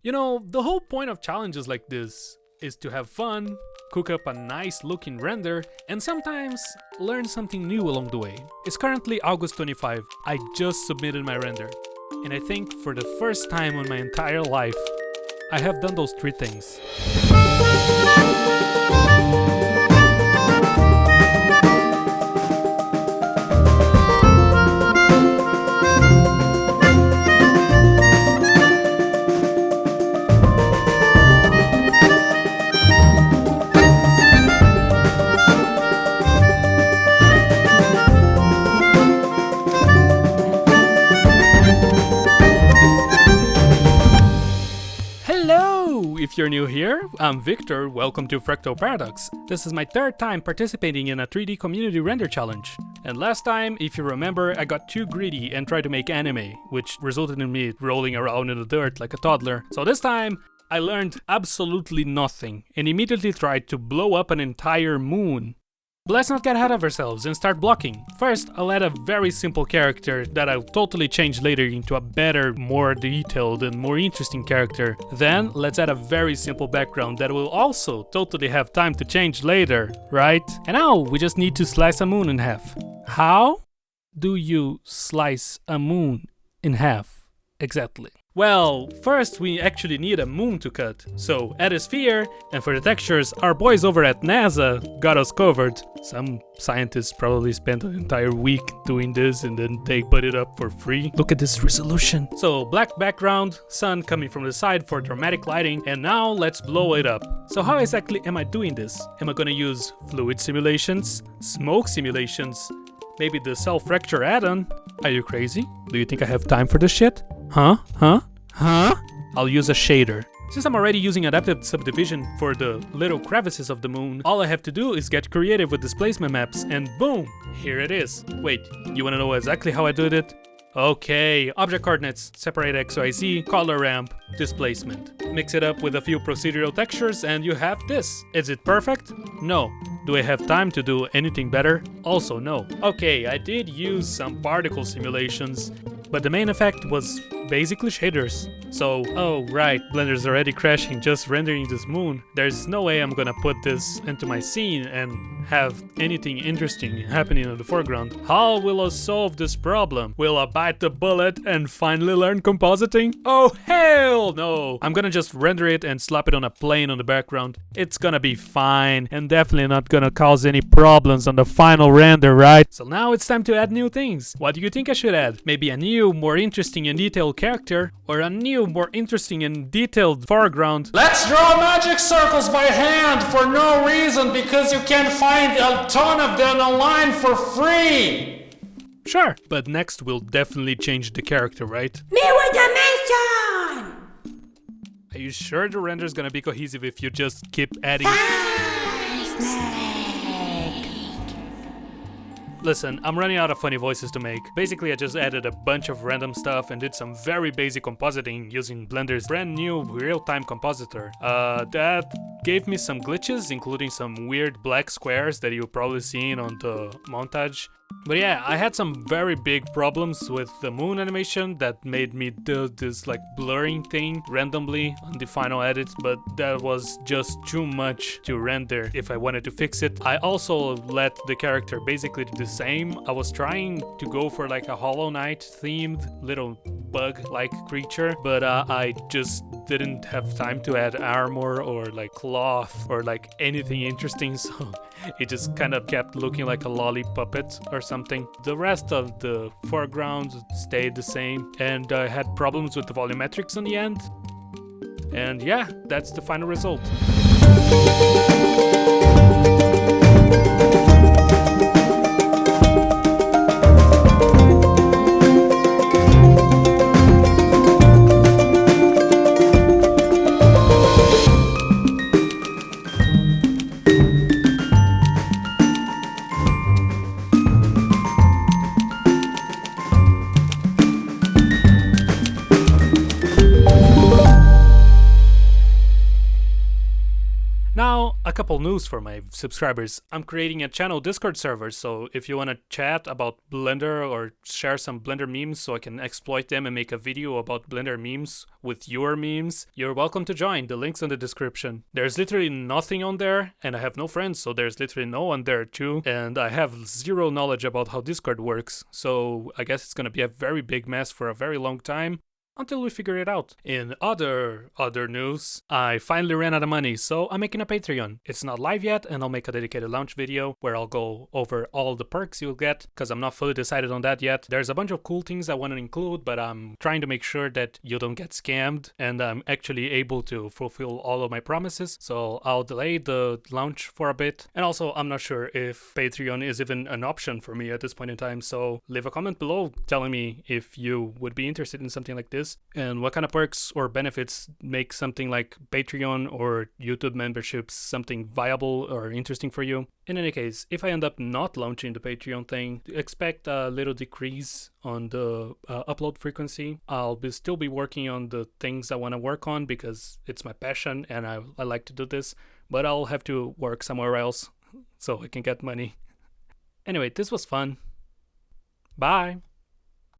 You know, the whole point of challenges like this is to have fun, cook up a nice looking render, and sometimes learn something new along the way. It's currently August 25. I just submitted my render. And I think for the first time in my entire life, I have done those three things. If you're new here, I'm Victor, welcome to Fractal Paradox. This is my third time participating in a 3D community render challenge. And last time, if you remember, I got too greedy and tried to make anime, which resulted in me rolling around in the dirt like a toddler. So this time, I learned absolutely nothing and immediately tried to blow up an entire moon. But let's not get ahead of ourselves and start blocking. First, I'll add a very simple character that I'll totally change later into a better, more detailed and more interesting character. Then, let's add a very simple background that will also totally have time to change later, right? And now, we just need to slice a moon in half. How do you slice a moon in half exactly? Well, first we actually need a moon to cut, so add a sphere, and for the textures, our boys over at NASA got us covered. Some scientists probably spent an entire week doing this and then they put it up for free. Look at this resolution. So black background, sun coming from the side for dramatic lighting, and now let's blow it up. So how exactly am I doing this? Am I gonna use fluid simulations, smoke simulations, maybe the self-fracture add-on? Are you crazy? Do you think I have time for this shit? Huh? I'll use a shader. Since I'm already using adaptive subdivision for the little crevices of the moon, all I have to do is get creative with displacement maps and boom, here it is. Wait, you wanna know exactly how I did it? Okay, object coordinates, separate XYZ, color ramp, displacement. Mix it up with a few procedural textures and you have this. Is it perfect? No. Do I have time to do anything better? Also no. Okay, I did use some particle simulations, but the main effect was basically shaders. So, oh right, Blender's already crashing just rendering this moon. There's no way I'm gonna put this into my scene and have anything interesting happening in the foreground. How will I solve this problem? Will I bite the bullet and finally learn compositing? Oh hell no! I'm gonna just render it and slap it on a plane on the background. It's gonna be fine and definitely not gonna cause any problems on the final render, right? So now it's time to add new things. What do you think I should add? Maybe a new, more interesting and detailed character, or a new, more interesting and detailed foreground. Let's draw magic circles by hand for no reason because you can find a ton of them online for free! Sure, but next we'll definitely change the character, right? Mirror dimension! Are you sure the render's gonna be cohesive if you just keep adding? Listen, I'm running out of funny voices to make. Basically, I just added a bunch of random stuff and did some very basic compositing using Blender's brand new real-time compositor. That gave me some glitches, including some weird black squares that you've probably seen on the montage. But yeah, I had some very big problems with the moon animation that made me do this like blurring thing randomly on the final edit, but that was just too much to render if I wanted to fix it. I also let the character basically do the same. I was trying to go for like a Hollow Knight themed little bug-like creature, but I just didn't have time to add armor or like cloth or like anything interesting, so it just kind of kept looking like a lolly puppet or something. The rest of the foreground stayed the same, and I had problems with the volumetrics in the end. And yeah, that's the final result. Now, A couple news for my subscribers. I'm creating a channel Discord server, so if you want to chat about Blender or share some Blender memes so I can exploit them and make a video about Blender memes with your memes, you're welcome to join. The link's in the description. There's literally nothing on there, and I have no friends, so there's literally no one there too, and I have zero knowledge about how Discord works, so I guess it's gonna be a very big mess for a very long time. Until we figure it out. In other news, I finally ran out of money, so I'm making a Patreon. It's not live yet, and I'll make a dedicated launch video where I'll go over all the perks you'll get, because I'm not fully decided on that yet. There's a bunch of cool things I want to include, but I'm trying to make sure that you don't get scammed, and I'm actually able to fulfill all of my promises, so I'll delay the launch for a bit. And also, I'm not sure if Patreon is even an option for me at this point in time, so leave a comment below telling me if you would be interested in something like this, and what kind of perks or benefits make something like Patreon or YouTube memberships something viable or interesting for you. In any case, if I end up not launching the Patreon thing, expect a little decrease on the upload frequency. I'll still be working on the things I want to work on because it's my passion and I like to do this, but I'll have to work somewhere else so I can get money. Anyway, this was fun. Bye!